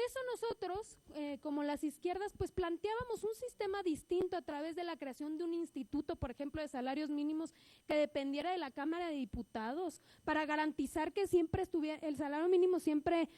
eso nosotros, como las izquierdas, pues planteábamos un sistema distinto a través de la creación de un instituto, por ejemplo, de salarios mínimos que dependiera de la Cámara de Diputados, para garantizar que siempre estuviera, el salario mínimo siempre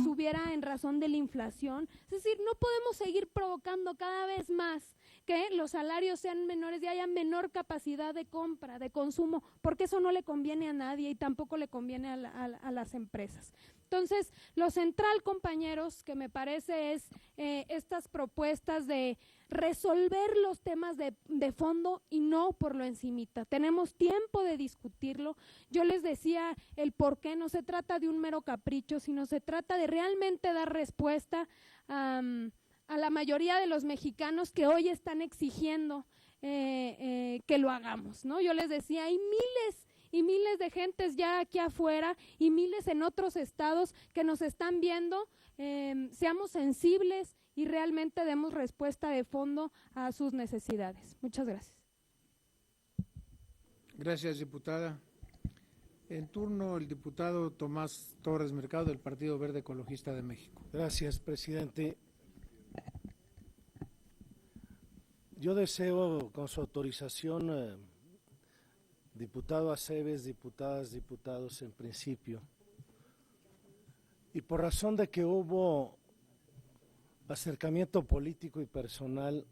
subiera en razón de la inflación. Es decir, no podemos seguir provocando cada vez más que los salarios sean menores y haya menor capacidad de compra, de consumo, porque eso no le conviene a nadie y tampoco le conviene a las empresas. Entonces, lo central, compañeros, que me parece es estas propuestas de resolver los temas de fondo y no por lo encimita. Tenemos tiempo de discutirlo. Yo les decía el por qué, no se trata de un mero capricho, sino se trata de realmente dar respuesta a la mayoría de los mexicanos que hoy están exigiendo que lo hagamos, ¿no? Yo les decía, hay miles y miles de gentes ya aquí afuera y miles en otros estados que nos están viendo. Seamos sensibles y realmente demos respuesta de fondo a sus necesidades. Muchas gracias. Gracias, diputada. En turno, el diputado Tomás Torres Mercado, del Partido Verde Ecologista de México. Gracias, presidente. Yo deseo, con su autorización, diputado Aceves, diputadas, diputados, en principio, y por razón de que hubo acercamiento político y personal,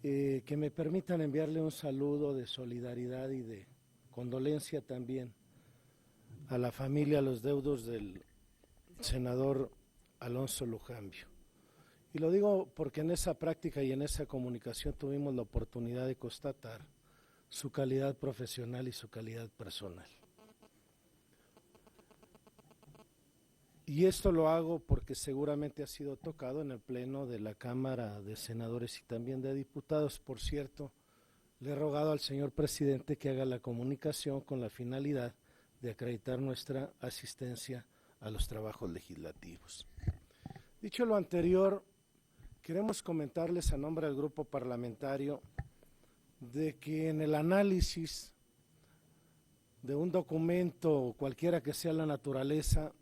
que me permitan enviarle un saludo de solidaridad y de condolencia también a la familia, a los deudos del senador Alonso Lujambio. Y lo digo porque en esa práctica y en esa comunicación tuvimos la oportunidad de constatar su calidad profesional y su calidad personal. Y esto lo hago porque seguramente ha sido tocado en el Pleno de la Cámara de Senadores y también de Diputados. Por cierto, le he rogado al señor presidente que haga la comunicación con la finalidad de acreditar nuestra asistencia a los trabajos legislativos. Dicho lo anterior, queremos comentarles a nombre del grupo parlamentario de que en el análisis de un documento, cualquiera que sea la naturaleza,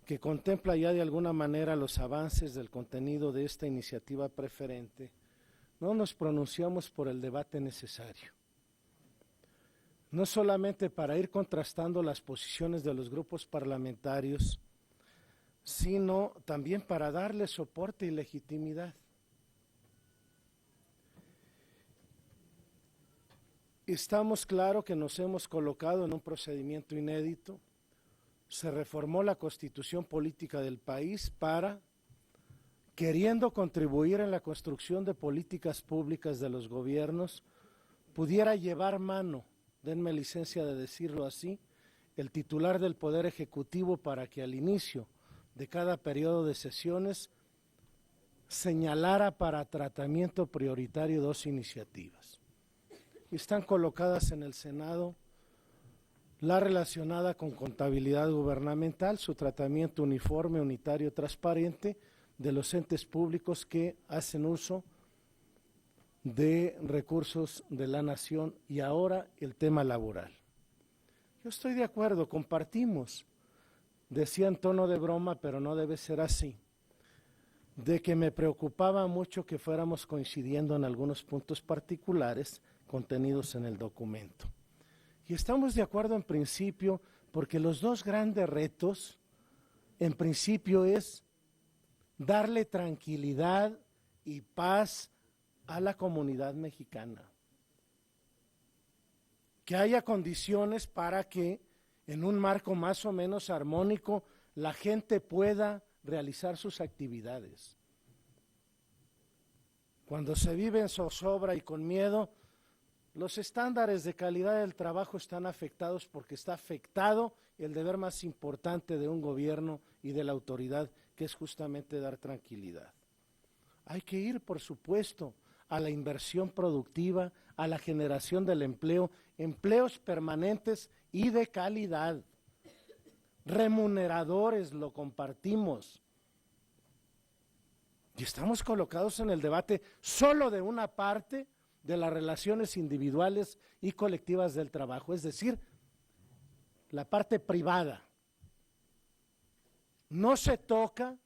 que contempla ya de alguna manera los avances del contenido de esta iniciativa preferente, no nos pronunciamos por el debate necesario. No solamente para ir contrastando las posiciones de los grupos parlamentarios, sino también para darle soporte y legitimidad. Estamos claro que nos hemos colocado en un procedimiento inédito. Se reformó la Constitución política del país para, queriendo contribuir en la construcción de políticas públicas de los gobiernos, pudiera llevar mano, denme licencia de decirlo así, el titular del Poder Ejecutivo para que al inicio de cada periodo de sesiones señalara para tratamiento prioritario dos iniciativas. Están colocadas en el Senado la relacionada con contabilidad gubernamental, su tratamiento uniforme, unitario, transparente de los entes públicos que hacen uso de recursos de la nación, y ahora el tema laboral. Yo estoy de acuerdo, compartimos, decía en tono de broma, pero no debe ser así, de que me preocupaba mucho que fuéramos coincidiendo en algunos puntos particulares contenidos en el documento. Y estamos de acuerdo en principio, porque los dos grandes retos, en principio, es darle tranquilidad y paz a la comunidad mexicana. Que haya condiciones para que, en un marco más o menos armónico, la gente pueda realizar sus actividades. Cuando se vive en zozobra y con miedo, los estándares de calidad del trabajo están afectados, porque está afectado el deber más importante de un gobierno y de la autoridad, que es justamente dar tranquilidad. Hay que ir, por supuesto, a la inversión productiva, a la generación del empleo, empleos permanentes y de calidad, remuneradores, lo compartimos. Y estamos colocados en el debate solo de una parte de las relaciones individuales y colectivas del trabajo, es decir, la parte privada. no se toca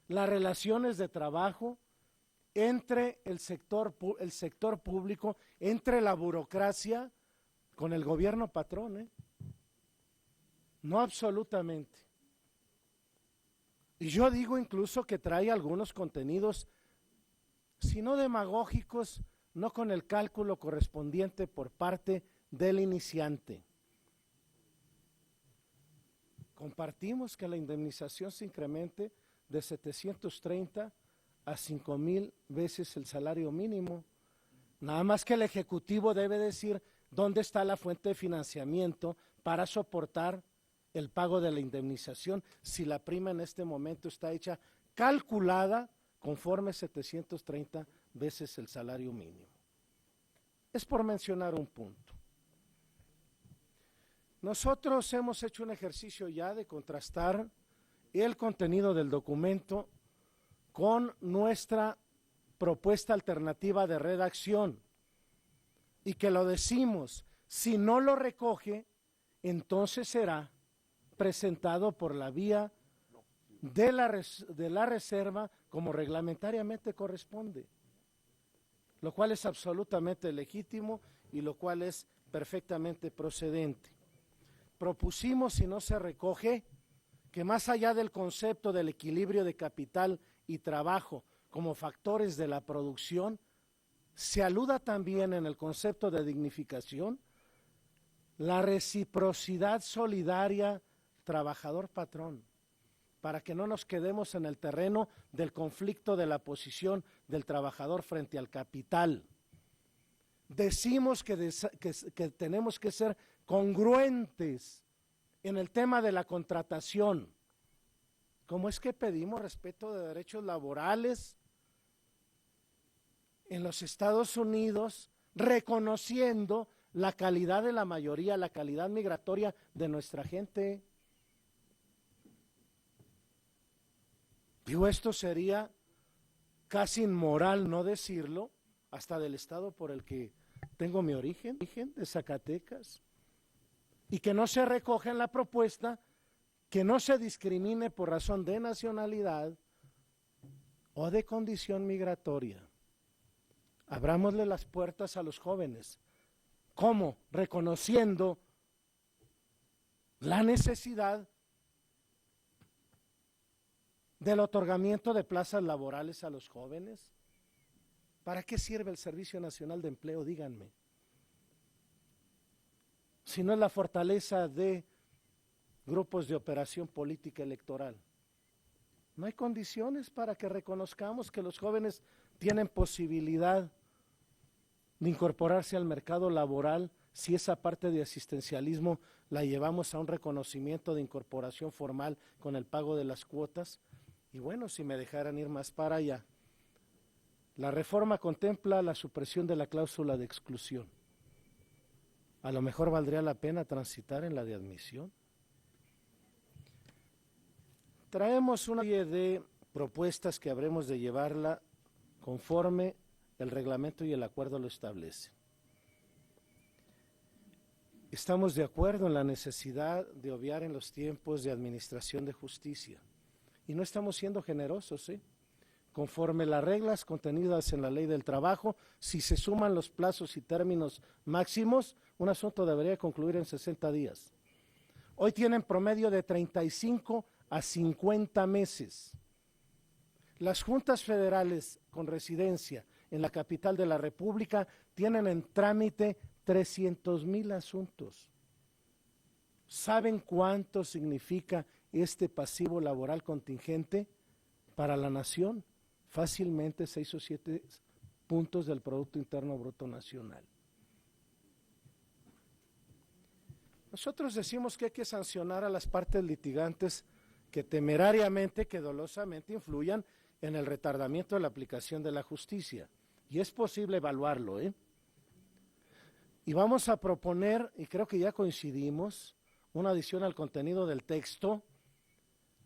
las relaciones de trabajo entre el sector público, entre la burocracia con el gobierno patrón, ¿eh? No, absolutamente. Y yo digo incluso que trae algunos contenidos, si no demagógicos, no con el cálculo correspondiente por parte del iniciante. Compartimos que la indemnización se incremente de 730 a 5,000 veces el salario mínimo. Nada más que el Ejecutivo debe decir dónde está la fuente de financiamiento para soportar el pago de la indemnización, si la prima en este momento está hecha calculada conforme 730 veces el salario mínimo. Es por mencionar un punto. Nosotros hemos hecho un ejercicio ya de contrastar el contenido del documento con nuestra propuesta alternativa de redacción, y que lo decimos, si no lo recoge, entonces será presentado por la vía de la reserva como reglamentariamente corresponde, lo cual es absolutamente legítimo y lo cual es perfectamente procedente. Propusimos, si no se recoge, que más allá del concepto del equilibrio de capital y trabajo como factores de la producción, se aluda también en el concepto de dignificación la reciprocidad solidaria trabajador-patrón, para que no nos quedemos en el terreno del conflicto de la posición del trabajador frente al capital. Decimos que tenemos que ser congruentes en el tema de la contratación. ¿Cómo es que pedimos respeto de derechos laborales en los Estados Unidos, reconociendo la calidad de la mayoría, la calidad migratoria de nuestra gente? Digo, esto sería casi inmoral no decirlo, hasta del estado por el que tengo mi origen, de Zacatecas, y que no se recoge en la propuesta que no se discrimine por razón de nacionalidad o de condición migratoria. Abrámosle las puertas a los jóvenes. ¿Cómo? Reconociendo la necesidad del otorgamiento de plazas laborales a los jóvenes. ¿Para qué sirve el Servicio Nacional de Empleo? Díganme. Si no es la fortaleza de grupos de operación política electoral. No hay condiciones para que reconozcamos que los jóvenes tienen posibilidad de incorporarse al mercado laboral si esa parte de asistencialismo la llevamos a un reconocimiento de incorporación formal con el pago de las cuotas. Y bueno, si me dejaran ir más para allá, la reforma contempla la supresión de la cláusula de exclusión. A lo mejor valdría la pena transitar en la de admisión. Traemos una serie de propuestas que habremos de llevarla conforme el reglamento y el acuerdo lo establecen. Estamos de acuerdo en la necesidad de obviar en los tiempos de administración de justicia. Y no estamos siendo generosos, ¿eh? Conforme las reglas contenidas en la Ley del Trabajo, si se suman los plazos y términos máximos, un asunto debería concluir en 60 días. Hoy tienen promedio de 35 a 50 meses. Las juntas federales con residencia en la capital de la República tienen en trámite 300,000 asuntos. ¿Saben cuánto significa este pasivo laboral contingente para la nación? Fácilmente 6 o 7 puntos del Producto Interno Bruto Nacional. Nosotros decimos que hay que sancionar a las partes litigantes que temerariamente, que dolosamente influyan en el retardamiento de la aplicación de la justicia. Y es posible evaluarlo, ¿eh? Y vamos a proponer, y creo que ya coincidimos, una adición al contenido del texto,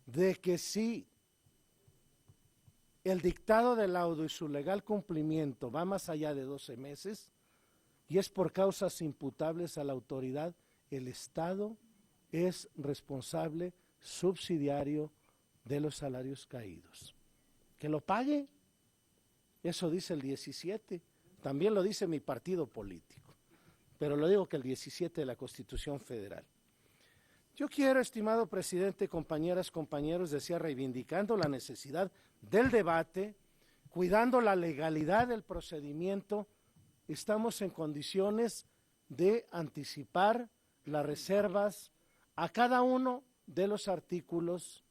de que si el dictado del laudo y su legal cumplimiento va más allá de 12 meses y es por causas imputables a la autoridad, el Estado es responsable subsidiario de los salarios caídos. Que lo pague, eso dice el 17, también lo dice mi partido político, pero lo digo que el 17 de la Constitución Federal. Yo quiero, estimado presidente, compañeras, compañeros, decía, reivindicando la necesidad del debate, cuidando la legalidad del procedimiento, estamos en condiciones de anticipar las reservas a cada uno de los artículos,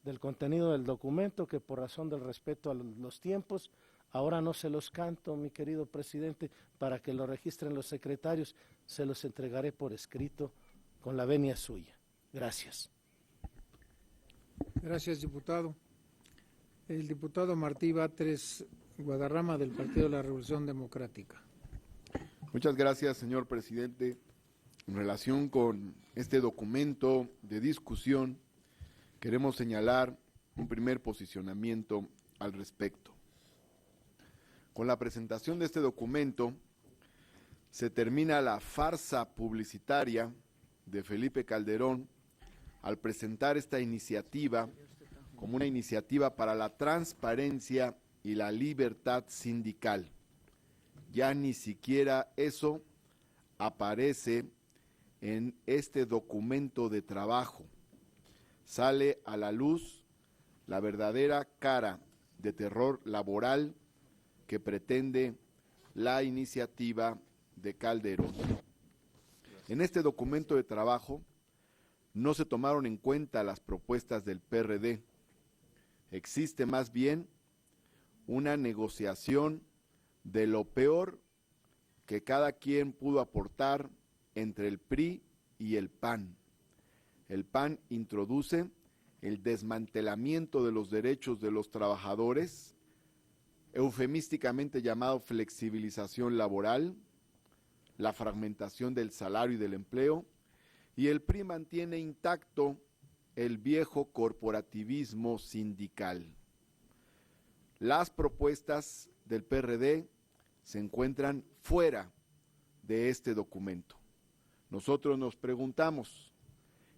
del contenido del documento, que por razón del respeto a los tiempos, ahora no se los canto, mi querido presidente, para que lo registren los secretarios, se los entregaré por escrito con la venia suya. Gracias. Gracias, diputado. El diputado Martí Batres Guadarrama, del Partido de la Revolución Democrática. Muchas gracias, señor presidente. En relación con este documento de discusión, queremos señalar un primer posicionamiento al respecto. Con la presentación de este documento, se termina la farsa publicitaria de Felipe Calderón al presentar esta iniciativa como una iniciativa para la transparencia y la libertad sindical. Ya ni siquiera eso aparece en este documento de trabajo. Sale a la luz la verdadera cara de terror laboral que pretende la iniciativa de Calderón. En este documento de trabajo no se tomaron en cuenta las propuestas del PRD. Existe más bien una negociación de lo peor que cada quien pudo aportar entre el PRI y el PAN. El PAN introduce el desmantelamiento de los derechos de los trabajadores, eufemísticamente llamado flexibilización laboral, la fragmentación del salario y del empleo, y el PRI mantiene intacto el viejo corporativismo sindical. Las propuestas del PRD se encuentran fuera de este documento. Nosotros nos preguntamos,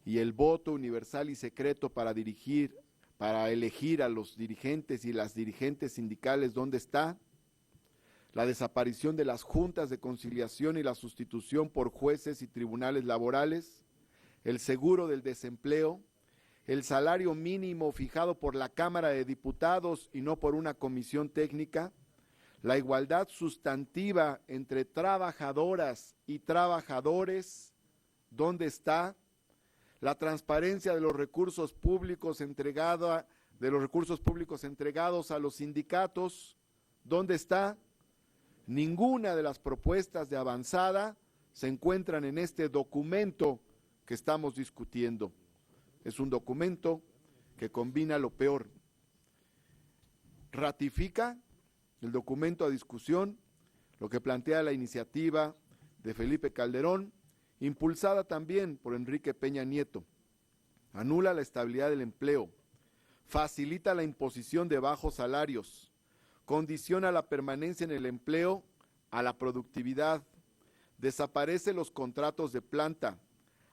¿y el voto universal y secreto para elegir a los dirigentes y las dirigentes sindicales dónde está? La desaparición de las juntas de conciliación y la sustitución por jueces y tribunales laborales, el seguro del desempleo, el salario mínimo fijado por la Cámara de Diputados y no por una comisión técnica, la igualdad sustantiva entre trabajadoras y trabajadores, ¿dónde está? La transparencia de los recursos públicos entregados a los sindicatos, ¿dónde está? Ninguna de las propuestas de avanzada se encuentran en este documento que estamos discutiendo. Es un documento que combina lo peor. Ratifica el documento a discusión lo que plantea la iniciativa de Felipe Calderón, impulsada también por Enrique Peña Nieto. Anula la estabilidad del empleo, facilita la imposición de bajos salarios, condiciona la permanencia en el empleo a la productividad, desaparece los contratos de planta,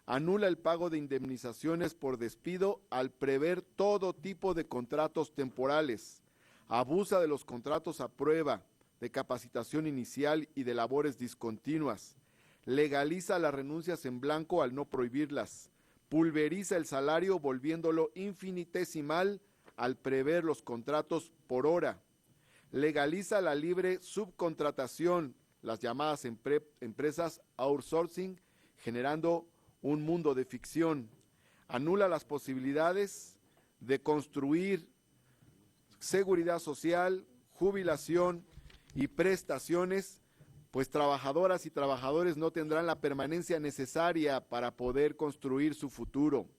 anula el pago de indemnizaciones por despido al prever todo tipo de contratos temporales, abusa de los contratos a prueba, de capacitación inicial y de labores discontinuas, legaliza las renuncias en blanco al no prohibirlas, pulveriza el salario volviéndolo infinitesimal al prever los contratos por hora, legaliza la libre subcontratación, las llamadas empresas outsourcing, generando un mundo de ficción, anula las posibilidades de construir seguridad social, jubilación y prestaciones, pues trabajadoras y trabajadores no tendrán la permanencia necesaria para poder construir su futuro.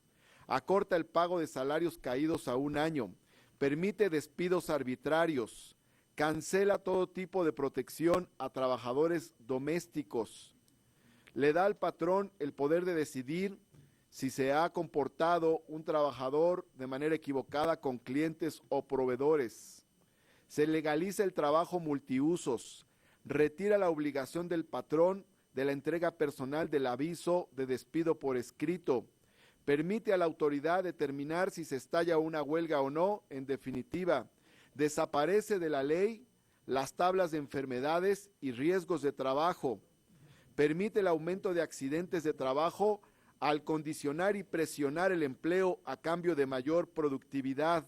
Acorta el pago de salarios caídos a 1 año, permite despidos arbitrarios, cancela todo tipo de protección a trabajadores domésticos, le da al patrón el poder de decidir si se ha comportado un trabajador de manera equivocada con clientes o proveedores, se legaliza el trabajo multiusos, retira la obligación del patrón de la entrega personal del aviso de despido por escrito. Permite a la autoridad determinar si se estalla una huelga o no. En definitiva, desaparece de la ley las tablas de enfermedades y riesgos de trabajo. Permite el aumento de accidentes de trabajo al condicionar y presionar el empleo a cambio de mayor productividad.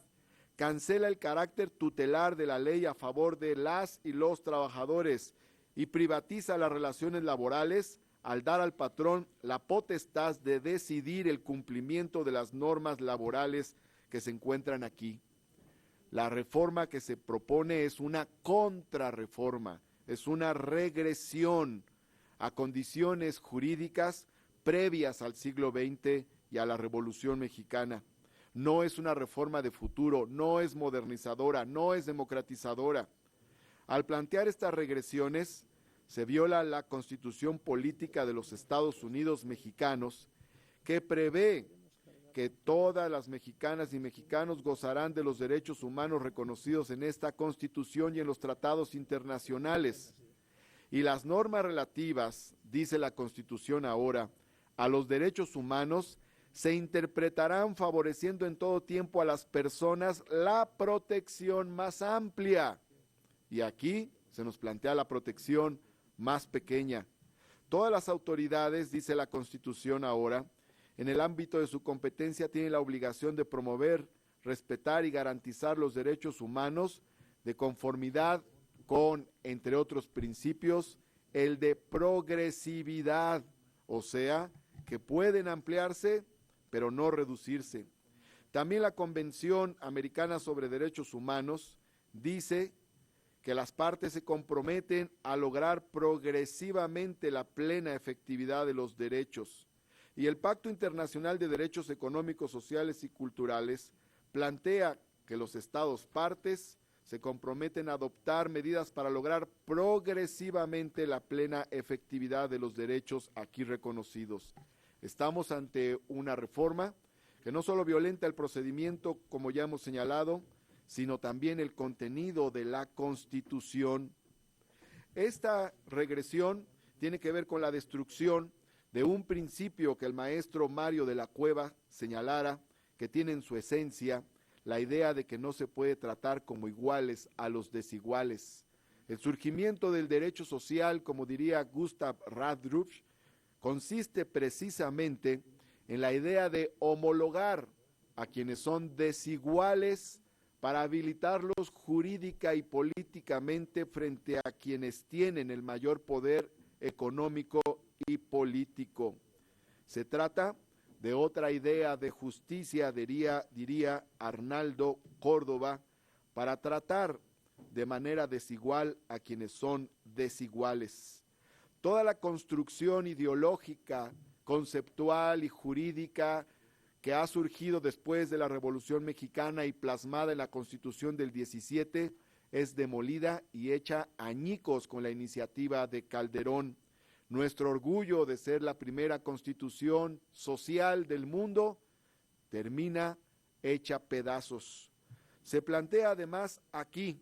Cancela el carácter tutelar de la ley a favor de las y los trabajadores y privatiza las relaciones laborales al dar al patrón la potestad de decidir el cumplimiento de las normas laborales que se encuentran aquí. La reforma que se propone es una contrarreforma, es una regresión a condiciones jurídicas previas al siglo XX y a la Revolución Mexicana. No es una reforma de futuro, no es modernizadora, no es democratizadora. Al plantear estas regresiones, se viola la Constitución Política de los Estados Unidos Mexicanos, que prevé que todas las mexicanas y mexicanos gozarán de los derechos humanos reconocidos en esta Constitución y en los tratados internacionales. Y las normas relativas, dice la Constitución ahora, a los derechos humanos se interpretarán favoreciendo en todo tiempo a las personas la protección más amplia. Y aquí se nos plantea la protección más pequeña. Todas las autoridades, dice la Constitución ahora, en el ámbito de su competencia tienen la obligación de promover, respetar y garantizar los derechos humanos de conformidad con, entre otros principios, el de progresividad, o sea, que pueden ampliarse, pero no reducirse. También la Convención Americana sobre Derechos Humanos dice que las partes se comprometen a lograr progresivamente la plena efectividad de los derechos. Y el Pacto Internacional de Derechos Económicos, Sociales y Culturales plantea que los Estados partes se comprometen a adoptar medidas para lograr progresivamente la plena efectividad de los derechos aquí reconocidos. Estamos ante una reforma que no solo violenta el procedimiento, como ya hemos señalado, sino también el contenido de la Constitución. Esta regresión tiene que ver con la destrucción de un principio que el maestro Mario de la Cueva señalara, que tiene en su esencia la idea de que no se puede tratar como iguales a los desiguales. El surgimiento del derecho social, como diría Gustav Radruf, consiste precisamente en la idea de homologar a quienes son desiguales para habilitarlos jurídica y políticamente frente a quienes tienen el mayor poder económico y político. Se trata de otra idea de justicia, diría Arnaldo Córdoba, para tratar de manera desigual a quienes son desiguales. Toda la construcción ideológica, conceptual y jurídica que ha surgido después de la Revolución Mexicana y plasmada en la Constitución del 17 es demolida y hecha añicos con la iniciativa de Calderón. Nuestro orgullo de ser la primera constitución social del mundo termina hecha pedazos. Se plantea además aquí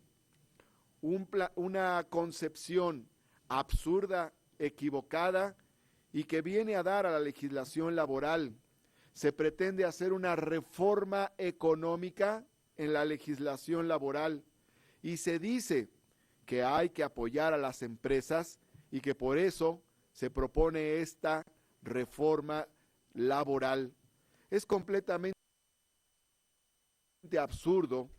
una concepción absurda, equivocada y que viene a dar a la legislación laboral. Se pretende hacer una reforma económica en la legislación laboral y se dice que hay que apoyar a las empresas y que por eso se propone esta reforma laboral. Es completamente absurdo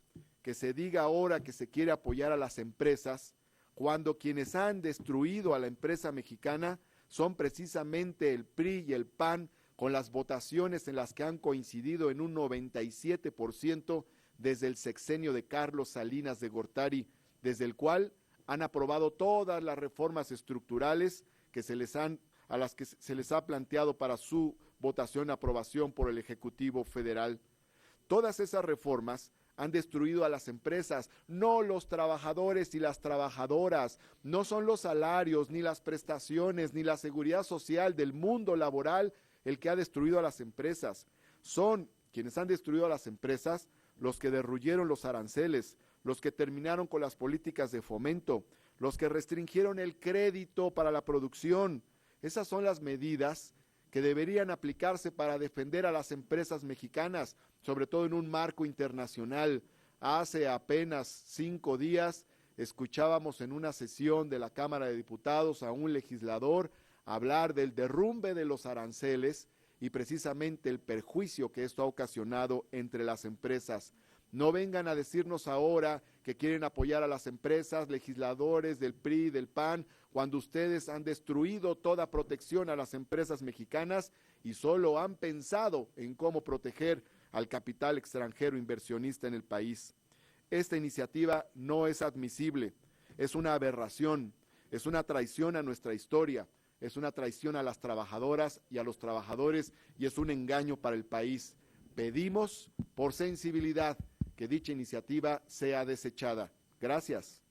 que se diga ahora que se quiere apoyar a las empresas cuando quienes han destruido a la empresa mexicana son precisamente el PRI y el PAN, con las votaciones en las que han coincidido en un 97% desde el sexenio de Carlos Salinas de Gortari, desde el cual han aprobado todas las reformas estructurales a las que se les ha planteado para su votación, aprobación por el Ejecutivo Federal. Todas esas reformas han destruido a las empresas, no los trabajadores y las trabajadoras, no son los salarios, ni las prestaciones, ni la seguridad social del mundo laboral el que ha destruido a las empresas. Son quienes han destruido a las empresas los que derruyeron los aranceles, los que terminaron con las políticas de fomento, los que restringieron el crédito para la producción. Esas son las medidas que deberían aplicarse para defender a las empresas mexicanas, sobre todo en un marco internacional. Hace apenas 5 días escuchábamos en una sesión de la Cámara de Diputados a un legislador hablar del derrumbe de los aranceles y precisamente el perjuicio que esto ha ocasionado entre las empresas. No vengan a decirnos ahora que quieren apoyar a las empresas, legisladores del PRI, del PAN, cuando ustedes han destruido toda protección a las empresas mexicanas y solo han pensado en cómo proteger al capital extranjero inversionista en el país. Esta iniciativa no es admisible, es una aberración, es una traición a nuestra historia, es una traición a las trabajadoras y a los trabajadores y es un engaño para el país. Pedimos, por sensibilidad, que dicha iniciativa sea desechada. Gracias.